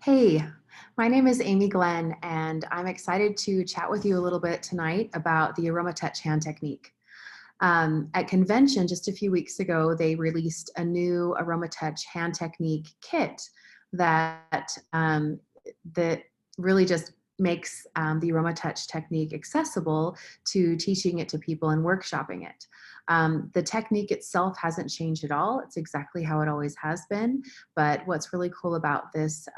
Hey, my name is Amy Glenn, and I'm excited to chat with you a little bit tonight about the AromaTouch Hand Technique. At convention just a few weeks ago, they released a new AromaTouch Hand Technique kit that really just makes the AromaTouch technique accessible to teaching it to people and workshopping it. The technique itself hasn't changed at all. It's exactly how it always has been. But what's really cool about this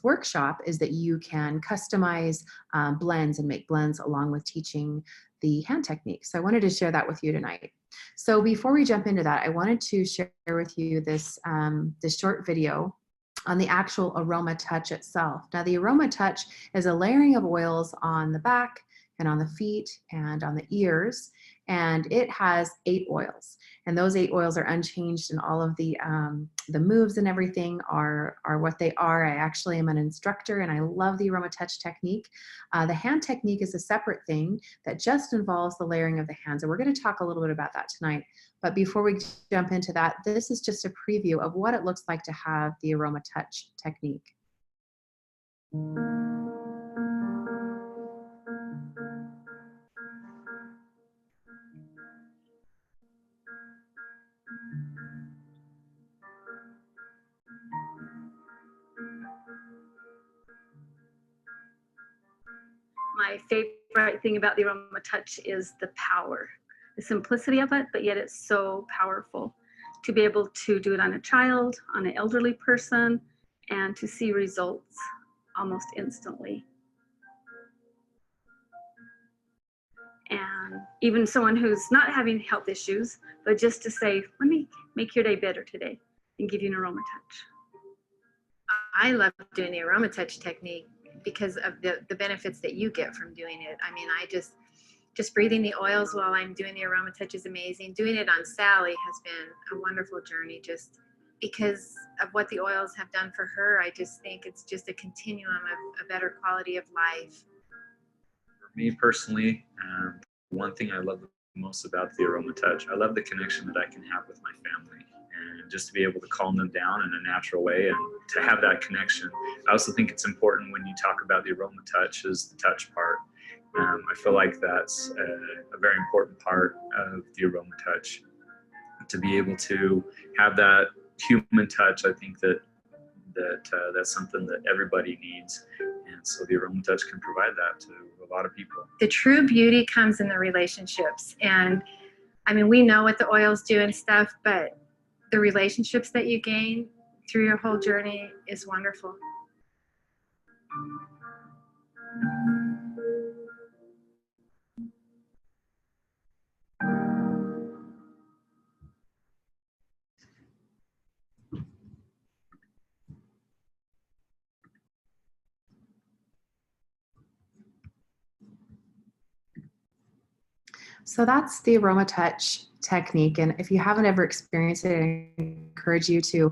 workshop is that you can customize blends and make blends along with teaching the hand technique. So I wanted to share that with you tonight. So before we jump into that, I wanted to share with you this short video on the actual AromaTouch itself. Now, the AromaTouch is a layering of oils on the back and on the feet and on the ears, and it has 8 oils. And those 8 oils are unchanged, and all of the moves and everything are what they are. I actually am an instructor, and I love the AromaTouch technique. The hand technique is a separate thing that just involves the layering of the hands, and we're going to talk a little bit about that tonight. But before we jump into that, this is just a preview of what it looks like to have the AromaTouch technique. My favorite thing about the AromaTouch is the power, the simplicity of it, but yet it's so powerful to be able to do it on a child, on an elderly person, and to see results almost instantly. And even someone who's not having health issues, but just to say, let me make your day better today and give you an AromaTouch. I love doing the AromaTouch technique because of the benefits that you get from doing it. I mean, I just breathing the oils while I'm doing the AromaTouch is amazing. Doing it on Sally has been a wonderful journey just because of what the oils have done for her. I just think it's just a continuum of a better quality of life. For me personally, one thing I love the most about the AromaTouch, I love the connection that I can have with my family. And just to be able to calm them down in a natural way and to have that connection. I also think it's important when you talk about the AromaTouch is the touch part. I feel like that's a very important part of the AromaTouch. To be able to have that human touch, I think that's something that everybody needs. And so the AromaTouch can provide that to a lot of people. The true beauty comes in the relationships. And I mean, we know what the oils do and stuff, but the relationships that you gain through your whole journey is wonderful. So that's the AromaTouch technique, and if you haven't ever experienced it, I encourage you to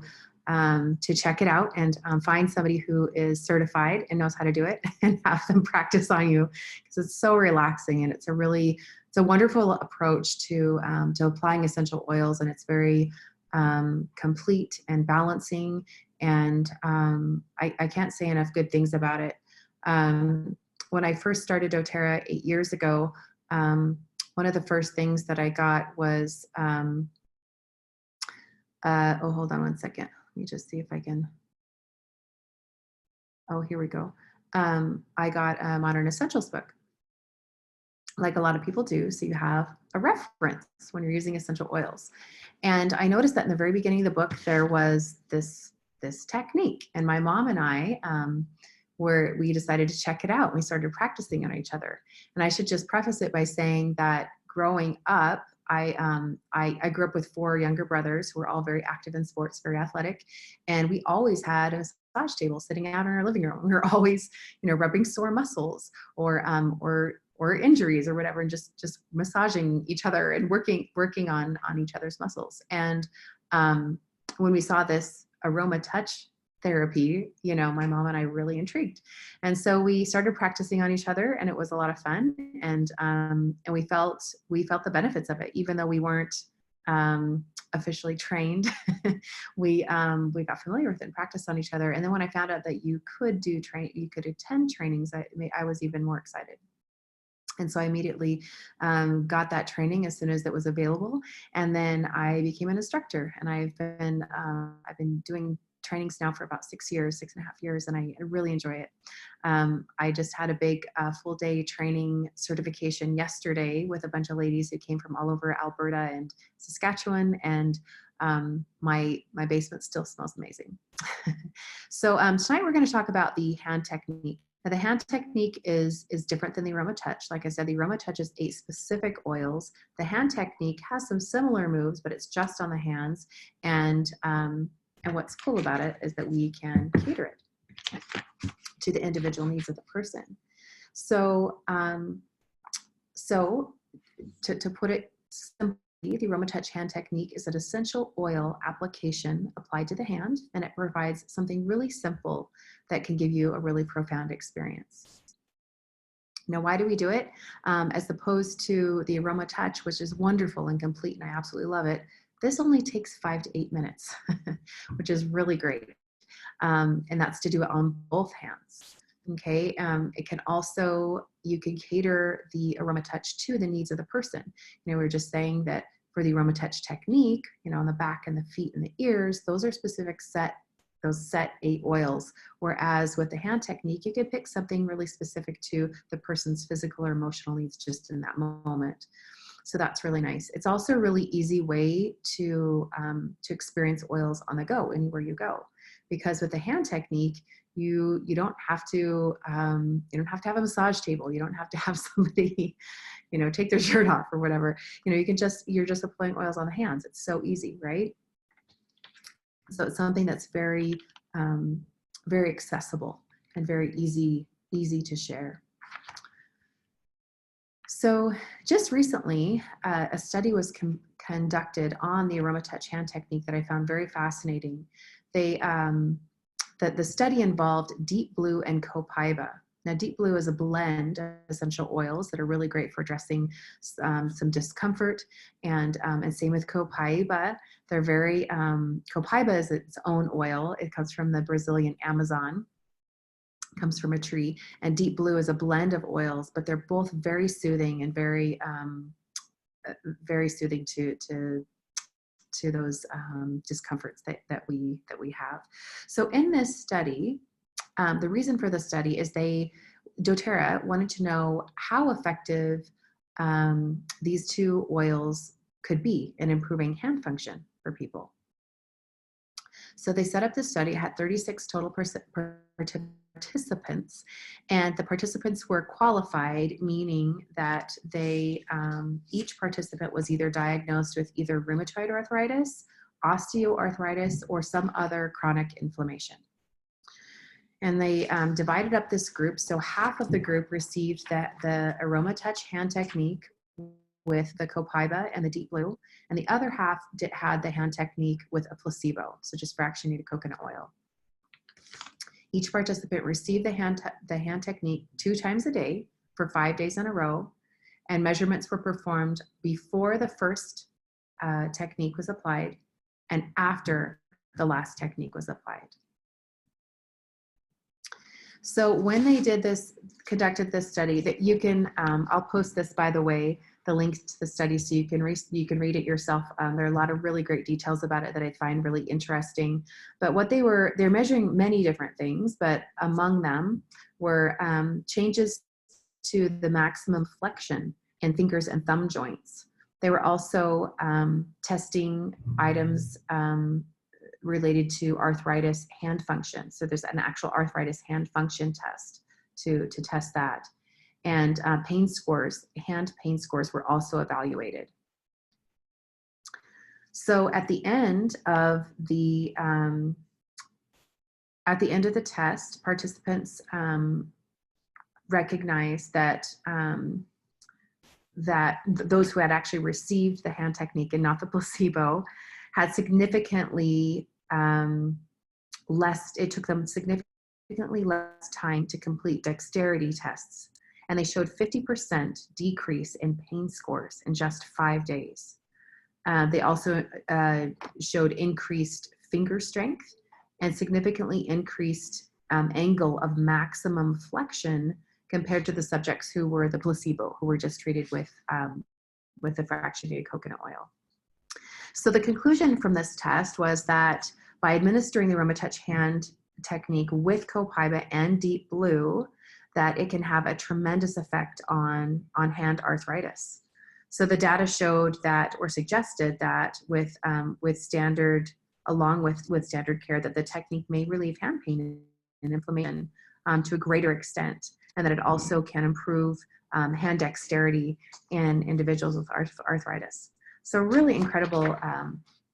check it out and find somebody who is certified and knows how to do it and have them practice on you, because it's so relaxing, and it's a wonderful approach to applying essential oils, and it's very complete and balancing, and I can't say enough good things about it. When I first started doTERRA 8 years ago, one of the first things that I got was, oh, hold on one second. Let me just see if I can, oh, here we go. I got a Modern Essentials book, like a lot of people do. So you have a reference when you're using essential oils. And I noticed that in the very beginning of the book, there was this technique. And my mom and I, we decided to check it out. We started practicing on each other. And I should just preface it by saying that growing up, I grew up with 4 younger brothers who were all very active in sports, very athletic. And we always had a massage table sitting out in our living room. We were always, rubbing sore muscles or injuries or whatever, and just massaging each other and working on each other's muscles. And when we saw this AromaTouch therapy, my mom and I really intrigued. And so we started practicing on each other, and it was a lot of fun. And we felt the benefits of it, even though we weren't officially trained, we got familiar with it and practiced on each other. And then when I found out that you could attend trainings, I was even more excited. And so I immediately got that training as soon as it was available. And then I became an instructor, and I've been doing trainings now for about 6.5 years, and I really enjoy it. I just had a big full day training certification yesterday with a bunch of ladies who came from all over Alberta and Saskatchewan, and my basement still smells amazing. So tonight we're going to talk about the hand technique. Now, the hand technique is different than the AromaTouch. Like I said, the AromaTouch is 8 specific oils. The hand technique has some similar moves, but it's just on the hands. And what's cool about it is that we can cater it to the individual needs of the person. So, to put it simply, the AromaTouch Hand Technique is an essential oil application applied to the hand, and it provides something really simple that can give you a really profound experience. Now, why do we do it? As opposed to the AromaTouch, which is wonderful and complete, and I absolutely love it, this only takes 5 to 8 minutes, which is really great. And that's to do it on both hands. Okay, it can also, you can cater the AromaTouch to the needs of the person. You know, we were just saying that for the AromaTouch technique, you know, on the back and the feet and the ears, those are specific those set 8 oils. Whereas with the hand technique, you could pick something really specific to the person's physical or emotional needs just in that moment. So that's really nice. It's also a really easy way to experience oils on the go anywhere you go, because with the hand technique, you don't have to have a massage table. You don't have to have somebody, you know, take their shirt off or whatever. You know, you're just applying oils on the hands. It's so easy, right? So it's something that's very, very accessible and very easy to share. So just recently, a study was conducted on the AromaTouch Hand Technique that I found very fascinating. The study involved Deep Blue and Copaiba. Now, Deep Blue is a blend of essential oils that are really great for addressing some discomfort, and same with Copaiba. They're very, Copaiba is its own oil. It comes from the Brazilian Amazon. Comes from a tree, and Deep Blue is a blend of oils, but they're both very soothing and very soothing to those discomforts that we have. So in this study, the reason for the study is doTERRA wanted to know how effective these 2 oils could be in improving hand function for people. So they set up this study. It had 36 total participants, and the participants were qualified, meaning that they each participant was either diagnosed with either rheumatoid arthritis, osteoarthritis, or some other chronic inflammation. And they divided up this group. So half of the group received the AromaTouch Hand Technique with the Copaiba and the Deep Blue, and the other half had the hand technique with a placebo, so just fractionated coconut oil. Each participant received the hand technique 2 times a day for 5 days in a row, and measurements were performed before the first technique was applied and after the last technique was applied. So when they conducted this study, that you can, I'll post this, by the way, the links to the study, so you can read it yourself. There are a lot of really great details about it that I find really interesting. But what they're measuring many different things, but among them were changes to the maximum flexion in fingers and thumb joints. They were also testing items related to arthritis hand function. So there's an actual arthritis hand function test to test that. And hand pain scores were also evaluated. So at the end of the test, participants recognized that those who had actually received the hand technique and not the placebo had significantly it took them significantly less time to complete dexterity tests. And they showed 50% decrease in pain scores in just 5 days. They also showed increased finger strength and significantly increased angle of maximum flexion compared to the subjects who were the placebo, who were just treated with the fractionated coconut oil. So the conclusion from this test was that by administering the AromaTouch Hand Technique with Copaiba and Deep Blue, that it can have a tremendous effect on hand arthritis. So the data showed that, or suggested that, with standard, along with standard care, that the technique may relieve hand pain and inflammation to a greater extent, and that it also can improve hand dexterity in individuals with arthritis. So really incredible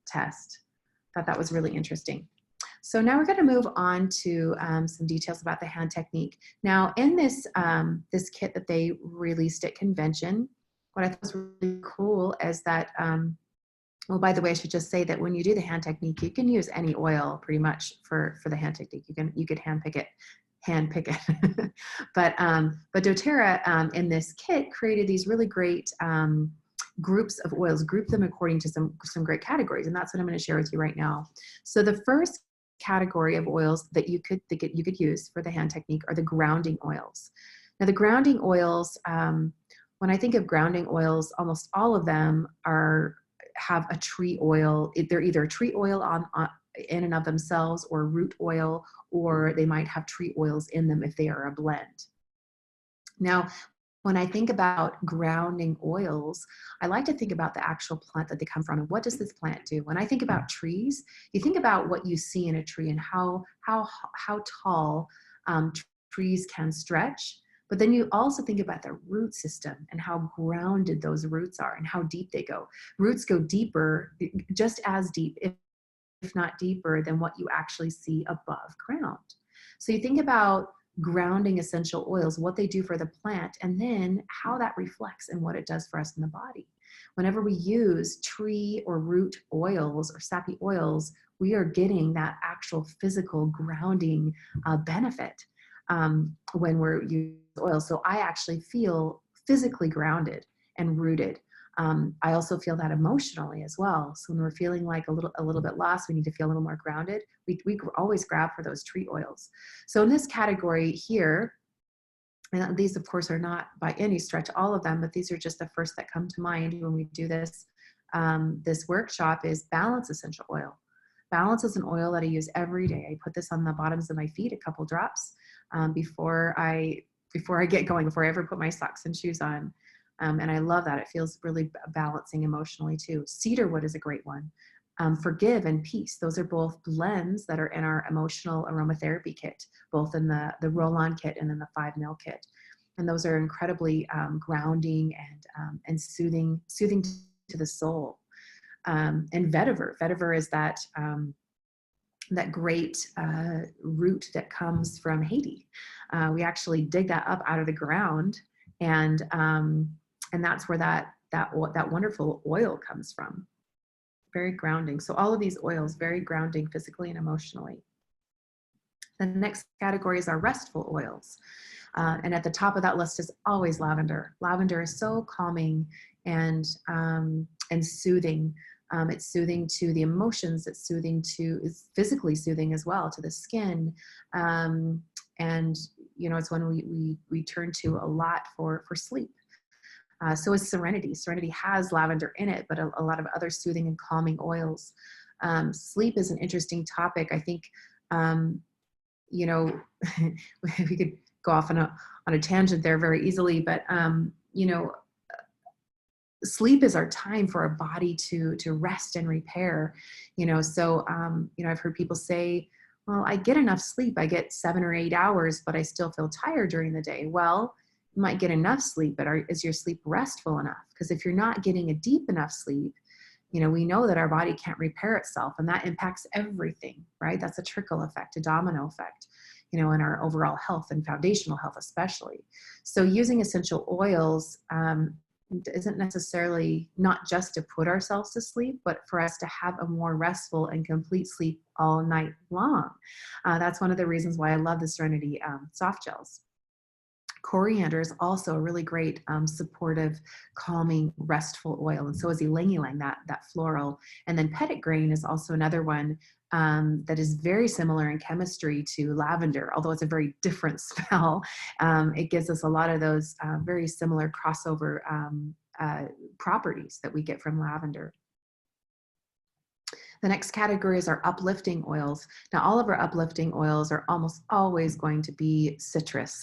test. Thought that was really interesting. So now we're going to move on to some details about the hand technique. Now in this, this kit that they released at convention, what I thought was really cool is that, well, by the way, I should just say that when you do the hand technique, you can use any oil pretty much for the hand technique. You could hand pick it. but doTERRA in this kit created these really great groups of oils, grouped them according to some great categories, and that's what I'm going to share with you right now. So the first category of oils that you could use for the hand technique are the grounding oils. Now the grounding oils, when I think of grounding oils, almost all of them have a tree oil. They're either a tree oil in and of themselves, or root oil, or they might have tree oils in them if they are a blend. Now, when I think about grounding oils, I like to think about the actual plant that they come from and what does this plant do. When I think about trees, you think about what you see in a tree and how tall trees can stretch. But then you also think about the root system and how grounded those roots are and how deep they go. Roots go deeper, just as deep, if not deeper, than what you actually see above ground. So you think about grounding essential oils, what they do for the plant, and then how that reflects in what it does for us in the body. Whenever we use tree or root oils or sappy oils, we are getting that actual physical grounding benefit when we're using oil. So I actually feel physically grounded and rooted. I also feel that emotionally as well. So when we're feeling like a little bit lost, we need to feel a little more grounded. We always grab for those tree oils. So in this category here, and these of course are not by any stretch all of them, but these are just the first that come to mind when we do this this workshop, is Balance essential oil. Balance is an oil that I use every day. I put this on the bottoms of my feet, a couple drops, before I get going, before I ever put my socks and shoes on. And I love that. It feels really balancing emotionally too. Cedarwood is a great one. Forgive and Peace. Those are both blends that are in our emotional aromatherapy kit, both in the roll-on kit and then the 5 ml kit. And those are incredibly grounding and soothing to the soul. And vetiver. Vetiver is that great root that comes from Haiti. We actually dig that up out of the ground, and that's where that wonderful oil comes from. Very grounding. So all of these oils, very grounding physically and emotionally. The next category is our restful oils. And at the top of that list is always lavender. Lavender is so calming and soothing. It's soothing to the emotions. It's physically soothing as well to the skin. And you know, it's one we turn to a lot for sleep. So is Serenity. Serenity has lavender in it, but a lot of other soothing and calming oils. Sleep is an interesting topic. I think, you know, we could go off on a tangent there very easily, but, you know, sleep is our time for our body to rest and repair, you know. So, you know, I've heard people say, well, I get enough sleep. I get 7 or 8 hours, but I still feel tired during the day. Well, you might get enough sleep, but is your sleep restful enough? Because if you're not getting a deep enough sleep, you know, we know that our body can't repair itself, and that impacts everything, right? That's a trickle effect, a domino effect, you know, in our overall health and foundational health especially. So using essential oils isn't necessarily not just to put ourselves to sleep, but for us to have a more restful and complete sleep all night long. That's one of the reasons why I love the Serenity soft gels. Coriander is also a really great supportive, calming, restful oil, and so is ylang ylang, that floral. And then petit grain is also another one that is very similar in chemistry to lavender, although it's a very different smell. It gives us a lot of those very similar crossover properties that we get from lavender. The next category is our uplifting oils. Now, all of our uplifting oils are almost always going to be citrus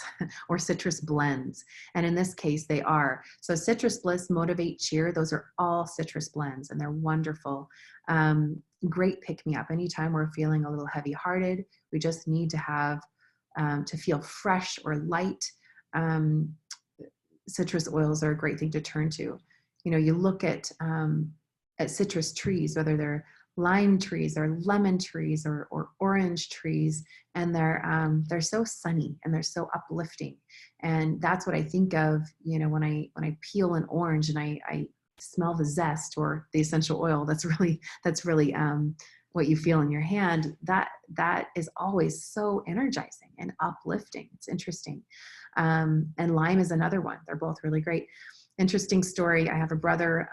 or citrus blends. And in this case, they are. So Citrus Bliss, Motivate, Cheer, those are all citrus blends, and they're wonderful. Great pick-me-up. Anytime we're feeling a little heavy-hearted, we just need to have, to feel fresh or light. Citrus oils are a great thing to turn to. You know, you look at citrus trees, whether they're lime trees or lemon trees or orange trees, and they're so sunny and they're so uplifting. And that's what I think of, you know, when I peel an orange and I smell the zest or the essential oil. That's really what you feel in your hand. That is always so energizing and uplifting. It's interesting. And lime is another one. They're both really great. Interesting story. I have a brother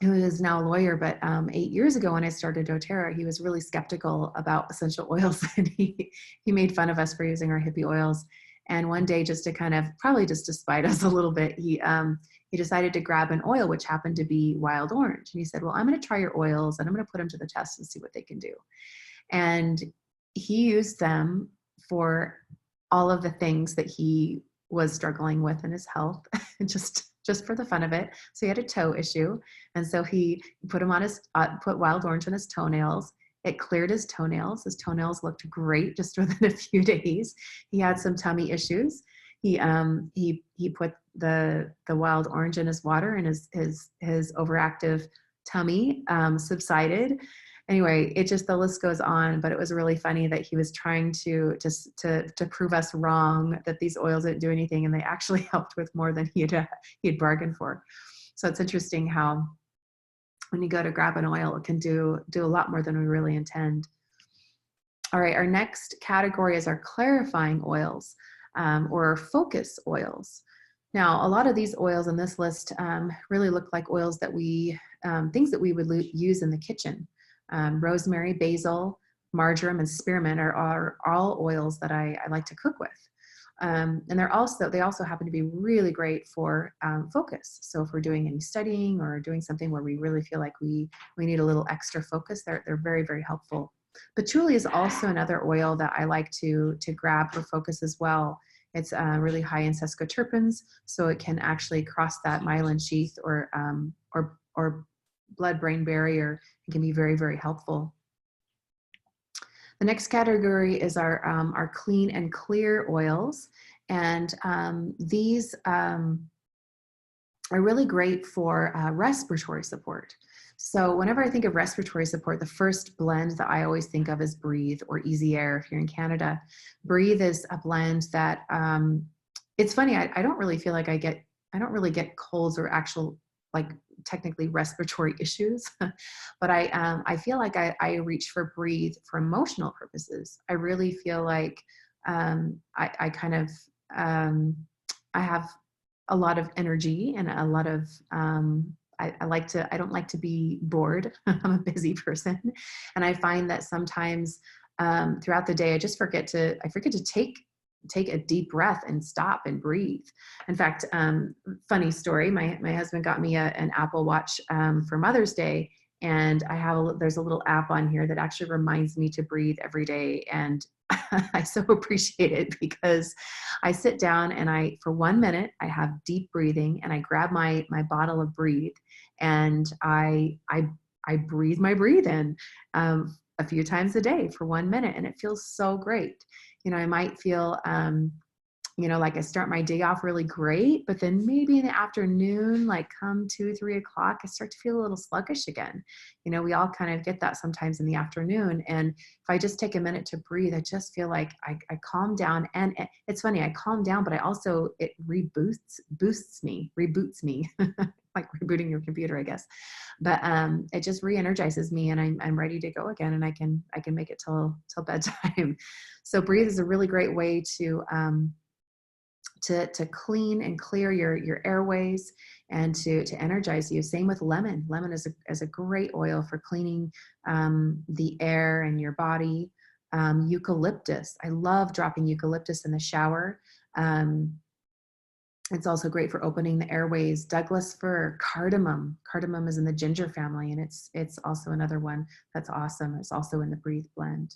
who is now a lawyer, but 8 years ago when I started doTERRA, he was really skeptical about essential oils, and he made fun of us for using our hippie oils. And one day, just to kind of, probably just to spite us a little bit, he decided to grab an oil, which happened to be wild orange. And he said, well, I'm going to try your oils and I'm going to put them to the test and see what they can do. And he used them for all of the things that he was struggling with in his health, just for the fun of it. So he had a toe issue. And so he put him on put wild orange on his toenails. It cleared his toenails. His toenails looked great just within a few days. He had some tummy issues. He put the wild orange in his water, and his overactive tummy subsided. Anyway, the list goes on, but it was really funny that he was trying to prove us wrong, that these oils didn't do anything, and they actually helped with more than he had bargained for. So it's interesting how when you go to grab an oil, it can do a lot more than we really intend. All right, our next category is our clarifying oils, or focus oils. Now, a lot of these oils in this list really look like oils that things that we would use in the kitchen. Rosemary, basil, marjoram, and spearmint are all oils that I like to cook with. And they also happen to be really great for focus. So if we're doing any studying or doing something where we really feel like we need a little extra focus, they're very, very helpful. Patchouli is also another oil that I like to grab for focus as well. It's really high in sesquiterpenes, so it can actually cross that myelin sheath or blood-brain barrier. It can be very, very helpful. The next category is our clean and clear oils, and these are really great for respiratory support. So whenever I think of respiratory support, the first blend that I always think of is Breathe or Easy Air if you're in Canada. Breathe is a blend that, it's funny, I don't really feel like I don't really get colds or actual, like, technically respiratory issues, but I feel like I reach for Breathe for emotional purposes. I really feel like I have a lot of energy and a lot of, I don't like to be bored. I'm a busy person. And I find that sometimes throughout the day, I forget to take a deep breath and stop and breathe. In fact, funny story, my husband got me an Apple Watch for Mother's Day, and there's a little app on here that actually reminds me to breathe every day. And I so appreciate it because I sit down and for 1 minute, I have deep breathing, and I grab my bottle of Breathe, and I breathe my breathe in a few times a day for 1 minute, and it feels so great. You know, I might feel, like I start my day off really great, but then maybe in the afternoon, like come 2, 3 o'clock, I start to feel a little sluggish again. You know, we all kind of get that sometimes in the afternoon. And if I just take a minute to breathe, I just feel like I calm down. And it's funny, I calm down, but it reboots me, like rebooting your computer, I guess. But it just re-energizes me, and I'm ready to go again, and I can make it till bedtime. So Breathe is a really great way to to clean and clear your airways and to energize you. Same with lemon. Lemon is a great oil for cleaning the air in your body. Eucalyptus. I love dropping eucalyptus in the shower. It's also great for opening the airways. Douglas fir, cardamom. Cardamom is in the ginger family, and it's also another one that's awesome. It's also in the Breathe blend.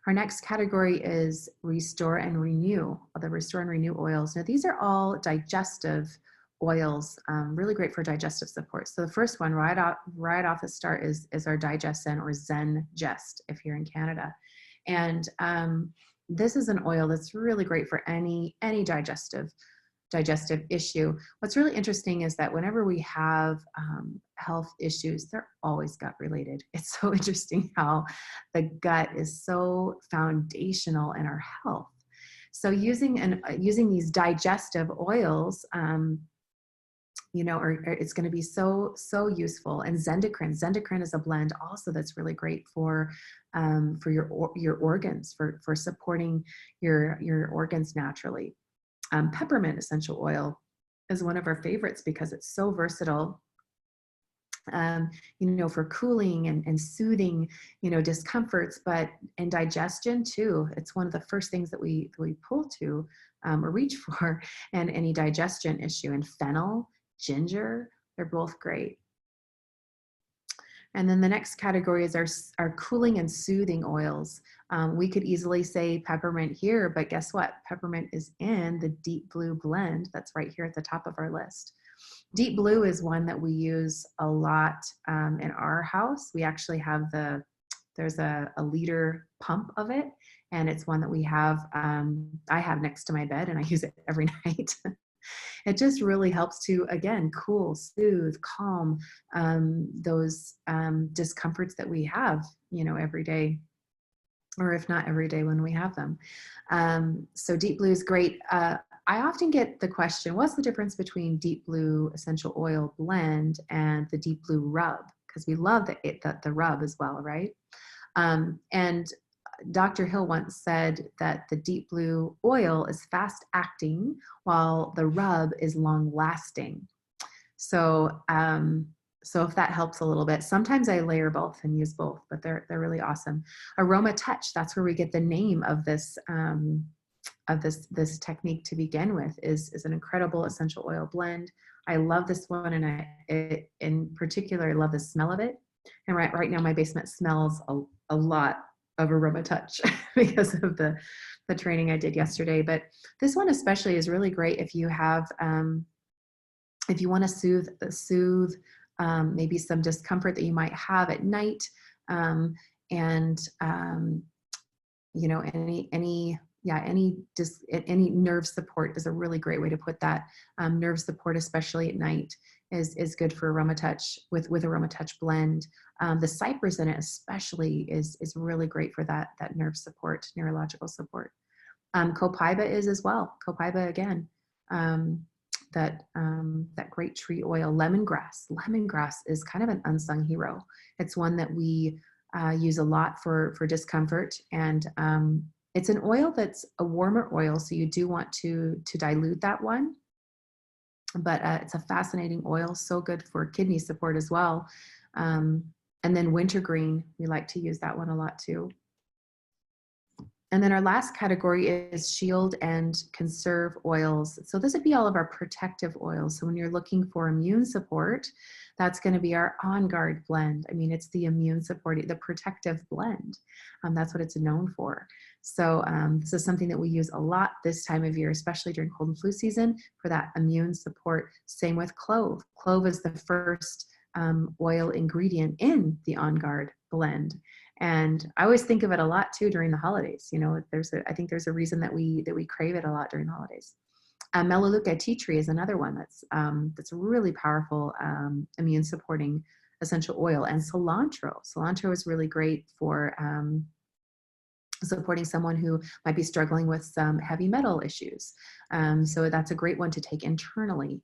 Our next category is Restore and Renew, the Restore and Renew oils. Now, these are all digestive oils, really great for digestive support. So the first one right off the start is our Digest-Zen or Zen Gest if you're in Canada. And this is an oil that's really great for any digestive issue. What's really interesting is that whenever we have health issues, they're always gut related. It's so interesting how the gut is so foundational in our health. So using these digestive oils, it's going to be so useful. And Zendocrine is a blend also that's really great for your organs, for supporting your organs naturally. Peppermint essential oil is one of our favorites because it's so versatile, for cooling and soothing, discomforts, but in digestion too. It's one of the first things that we pull to or reach for in any digestion issue. And fennel, ginger, they're both great. And then the next category is our cooling and soothing oils. We could easily say peppermint here, but guess what? Peppermint is in the Deep Blue blend that's right here at the top of our list. Deep Blue is one that we use a lot in our house. We actually have there's a liter pump of it, and it's one that we have, I have next to my bed, and I use it every night. It just really helps to, again, cool, soothe, calm those discomforts that we have, every day, or if not every day when we have them. So Deep Blue is great. I often get the question, what's the difference between Deep Blue essential oil blend and the Deep Blue rub? Because we love the rub as well, right? And Dr. Hill once said that the Deep Blue oil is fast acting while the rub is long lasting. So, so if that helps a little bit, sometimes I layer both and use both, but they're really awesome. AromaTouch, that's where we get the name of this technique to begin with, is an incredible essential oil blend. I love this one, and in particular, I love the smell of it. And right now my basement smells a lot of AromaTouch because of the training I did yesterday. But this one especially is really great if you have, if you want to soothe maybe some discomfort that you might have at night, any nerve support is a really great way to put that. Nerve support, especially at night, is good for AromaTouch with AromaTouch blend. The cypress in it especially is really great for that nerve support, neurological support. Copaiba is as well. Copaiba again, that great tree oil. Lemongrass is kind of an unsung hero. It's one that we use a lot for discomfort, and it's an oil that's a warmer oil, so you do want to dilute that one. But it's a fascinating oil, so good for kidney support as well. And then wintergreen, we like to use that one a lot too. And then our last category is shield and conserve oils. So this would be all of our protective oils. So when you're looking for immune support, that's going to be our On Guard blend. I mean, it's the immune support, the protective blend. That's what it's known for. So this is something that we use a lot this time of year, especially during cold and flu season, for that immune support. Same with clove. Clove is the first oil ingredient in the On Guard blend. And I always think of it a lot too during the holidays. I think there's a reason that we crave it a lot during the holidays. Melaleuca tea tree is another one that's a really powerful immune supporting essential oil. And cilantro. Cilantro is really great for supporting someone who might be struggling with some heavy metal issues. So that's a great one to take internally.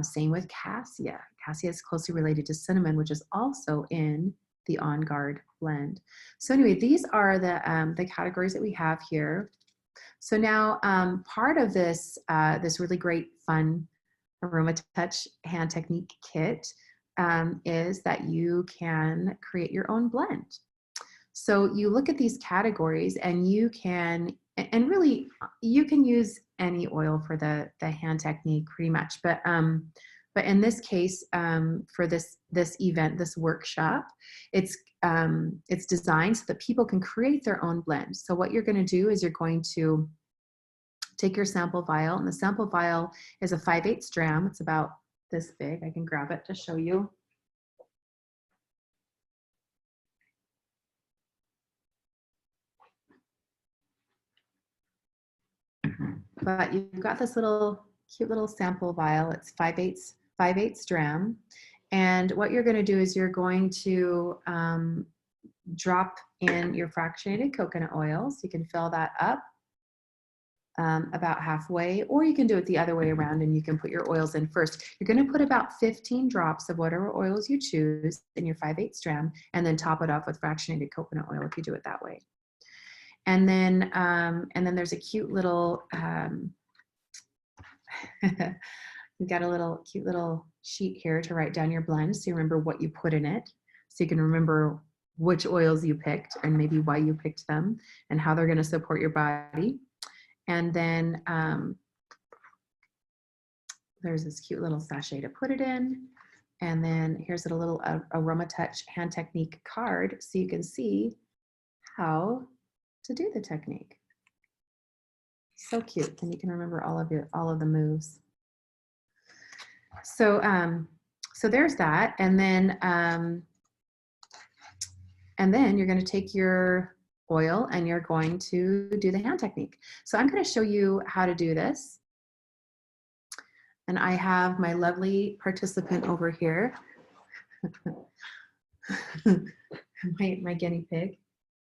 Same with cassia. Cassia is closely related to cinnamon, which is also in the On Guard blend. So anyway, these are the categories that we have here. So now part of this, this really great fun AromaTouch Hand Technique kit is that you can create your own blend. So you look at these categories and you can, and really you can use any oil for the hand technique pretty much. But in this case, for this event, this workshop, it's designed so that people can create their own blend. So what you're going to do is you're going to take your sample vial, and the sample vial is a 5/8 dram. It's about this big. I can grab it to show you. But you've got this little cute little sample vial. It's 5/8 dram. And what you're going to do is you're going to drop in your fractionated coconut oil. So you can fill that up about halfway, or you can do it the other way around and you can put your oils in first. You're going to put about 15 drops of whatever oils you choose in your 5/8 dram, and then top it off with fractionated coconut oil if you do it that way. And then there's a cute little, you've got a cute little sheet here to write down your blend so you remember what you put in it, so you can remember which oils you picked and maybe why you picked them and how they're going to support your body. And then there's this cute little sachet to put it in. And then here's a little AromaTouch Hand Technique card so you can see how to do the technique. So cute, and you can remember all of the moves. So so there's that, and then you're going to take your oil and you're going to do the hand technique. So I'm going to show you how to do this, and I have my lovely participant over here, my guinea pig.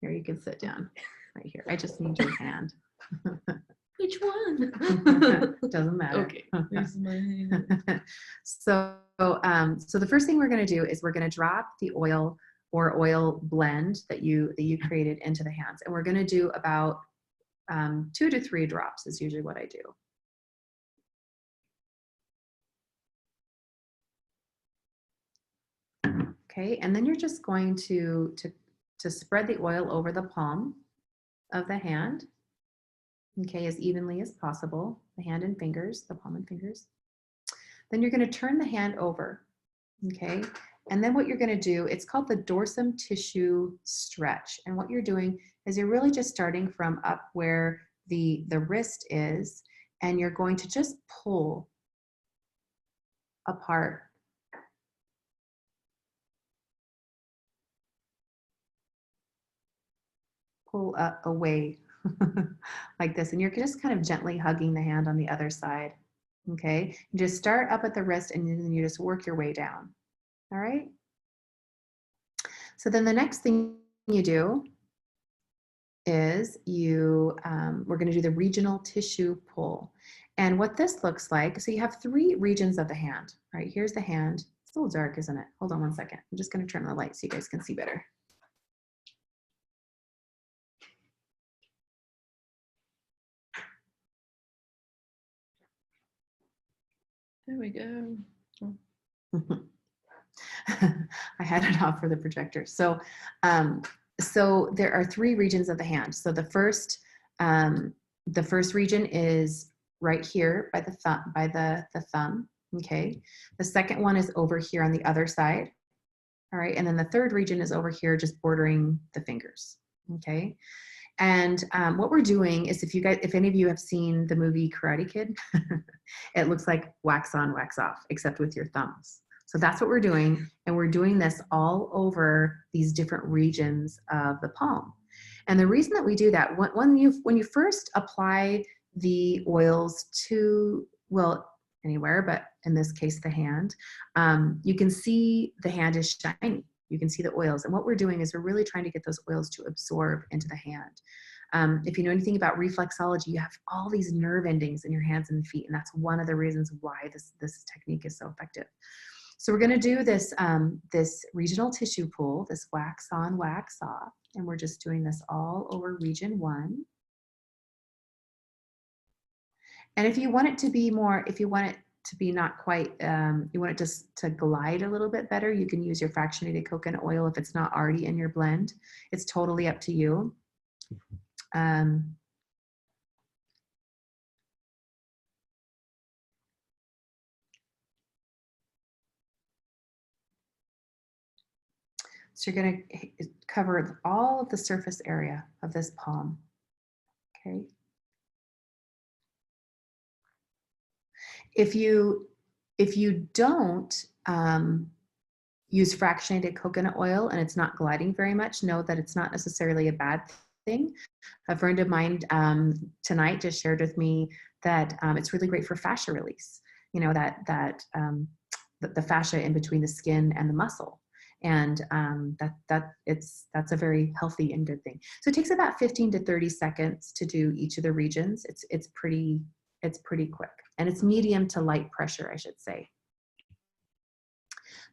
Here, you can sit down right here. I just need your hand. Which one? Doesn't matter. Okay. There's my hand. So the first thing we're going to do is we're going to drop the oil or oil blend that you created into the hands, and we're going to do about 2 to 3 drops is usually what I do. Okay, and then you're just going to spread the oil over the palm of the hand, okay, as evenly as possible, the hand and fingers, the palm and fingers. Then you're going to turn the hand over, okay, and then what you're going to do, it's called the dorsum tissue stretch, and what you're doing is you're really just starting from up where the wrist is, and you're going to just pull apart. Pull away like this, and you're just kind of gently hugging the hand on the other side. Okay, you just start up at the wrist and then you just work your way down. All right, so then the next thing you do is we're going to do the regional tissue pull, and what this looks like, so you have 3 regions of the hand. All right, here's the hand. It's a little dark, isn't it? Hold on one second. I'm just going to turn the light so you guys can see better. There we go. Oh. I had it off for the projector. So, so there are 3 regions of the hand. So the first region is right here by the thumb. Okay. The second one is over here on the other side. All right. And then the third region is over here, just bordering the fingers. Okay. And what we're doing is, if any of you have seen the movie Karate Kid, it looks like wax on, wax off, except with your thumbs. So that's what we're doing. And we're doing this all over these different regions of the palm. And the reason that we do that, when you first apply the oils to, well, anywhere, but in this case, the hand, you can see the hand is shiny. You can see the oils. And what we're doing is we're really trying to get those oils to absorb into the hand. If you know anything about reflexology, you have all these nerve endings in your hands and feet. And that's one of the reasons why this technique is so effective. So we're going to do this, this regional tissue pull, this wax on, wax off. And we're just doing this all over region 1. And if you want it to be more, if you want it to be not quite, you want it just to glide a little bit better, you can use your fractionated coconut oil if it's not already in your blend. It's totally up to you. So you're going to cover all of the surface area of this palm. Okay. If you don't use fractionated coconut oil and it's not gliding very much, know that it's not necessarily a bad thing. A friend of mine tonight just shared with me that it's really great for fascia release. You know, the fascia in between the skin and the muscle. And that's a very healthy and good thing. So it takes about 15 to 30 seconds to do each of the regions. It's pretty quick, and it's medium to light pressure, I should say.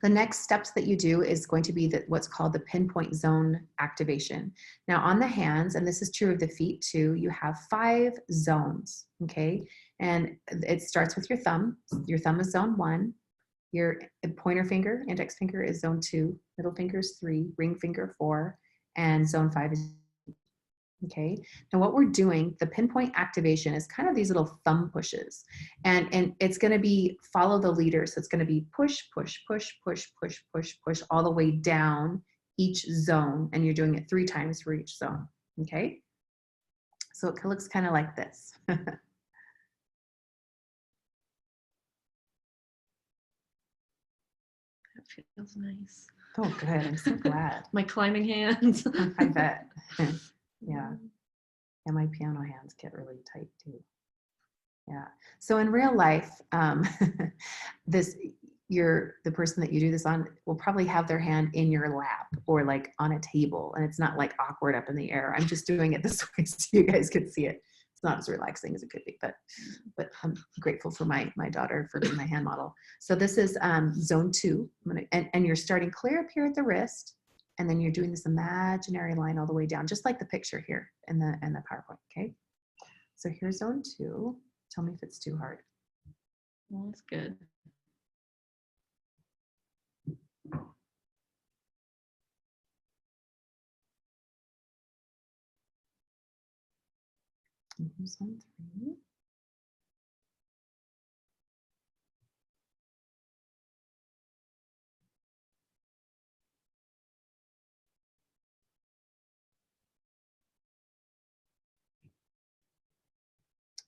The next steps that you do is going to be what's called the pinpoint zone activation. Now on the hands, and this is true of the feet too, you have 5 zones, okay? And it starts with your thumb. Your thumb is zone 1. Your pointer finger, index finger is zone 2, middle finger is 3, ring finger 4, and zone 5 is, okay? Now what we're doing, the pinpoint activation is kind of these little thumb pushes. And it's gonna be follow the leader. So it's gonna be push, push, push, push, push, push, push, all the way down each zone. And you're doing it 3 times for each zone, okay? So it looks kind of like this. That feels nice. Oh, good, I'm so glad. My climbing hands. I bet. Yeah. And my piano hands get really tight too. Yeah. So in real life, the person that you do this on will probably have their hand in your lap or like on a table, and it's not like awkward up in the air. I'm just doing it this way so you guys can see it. It's not as relaxing as it could be, but I'm grateful for my daughter for being my hand model. So this is zone 2, and you're starting clear up here at the wrist. And then you're doing this imaginary line all the way down, just like the picture here in the PowerPoint, okay? So here's zone 2. Tell me if it's too hard. Well, that's good. And here's zone 3.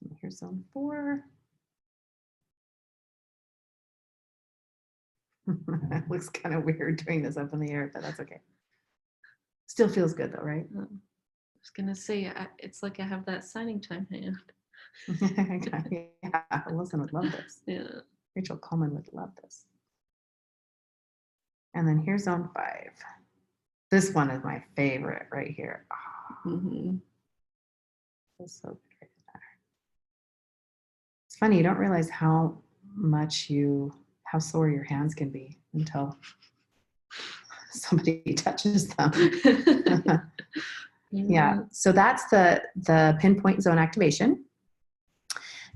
And here's zone 4. It looks kind of weird doing this up in the air, but that's okay. Still feels good though, right? I was gonna say, it's like I have that signing time hand. Yeah, Wilson would love this. Yeah. Rachel Coleman would love this. And then here's zone 5. This one is my favorite right here. Oh, Mm-hmm. feels so good right there. It's funny, you don't realize how sore your hands can be until somebody touches them. Yeah, so that's the pinpoint zone activation.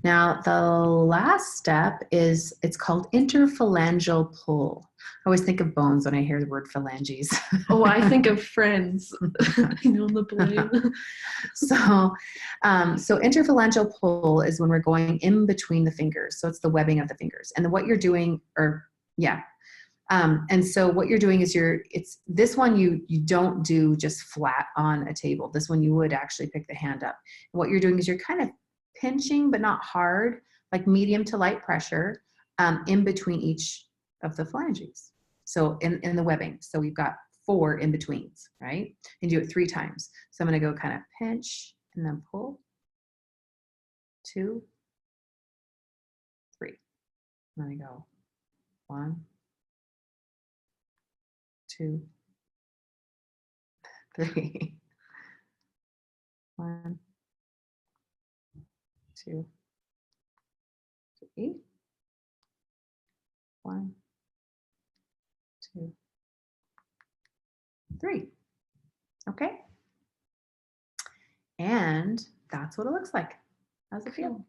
Now, the last step is, it's called interphalangeal pull. I always think of bones when I hear the word phalanges. Oh, I think of Friends. You know, the blade. So interphalangeal pull is when we're going in between the fingers. So it's the webbing of the fingers. And then what you're doing, and so what you're doing is it's this one you don't do just flat on a table. This one you would actually pick the hand up. And what you're doing is you're kind of pinching, but not hard, like medium to light pressure in between each of the phalanges. So in the webbing. So we've got 4 in betweens, right? And do it 3 times. So I'm going to go kind of pinch and then pull. 2, 3. And then I go 1, 2, 3. 1, 2, 3. 1, 2, 3. Okay. And that's what it looks like. How's it feel?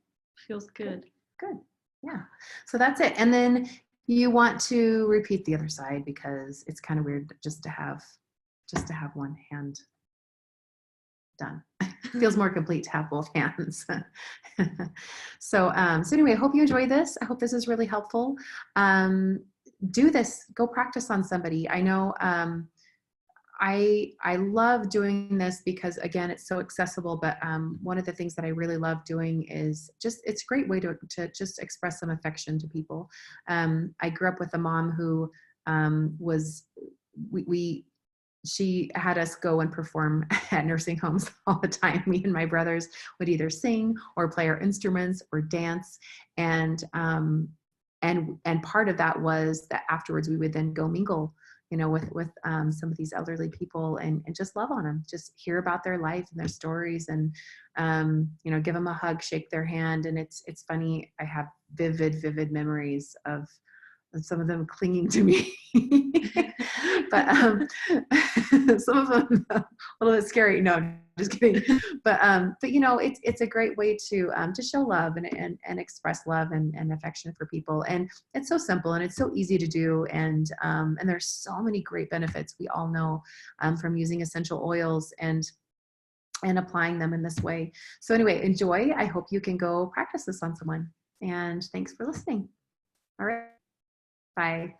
Feels good. Good. Yeah. So that's it. And then you want to repeat the other side because it's kind of weird just to have one hand done. Feels more complete to have both hands. So anyway, I hope you enjoy this. I hope this is really helpful. Do this, go practice on somebody. I know I love doing this because again, it's so accessible, but one of the things that I really love doing is it's a great way to just express some affection to people. I grew up with a mom who she had us go and perform at nursing homes all the time. Me and my brothers would either sing or play our instruments or dance. And part of that was that afterwards we would then go mingle, with some of these elderly people and just love on them, just hear about their life and their stories and, give them a hug, shake their hand. And it's funny. I have vivid memories of some of them clinging to me, but some of them a little bit scary. No, just kidding. But it's a great way to show love and express love and affection for people. And it's so simple and it's so easy to do. And there's so many great benefits we all know from using essential oils and applying them in this way. So anyway, enjoy. I hope you can go practice this on someone. And thanks for listening. All right. Bye.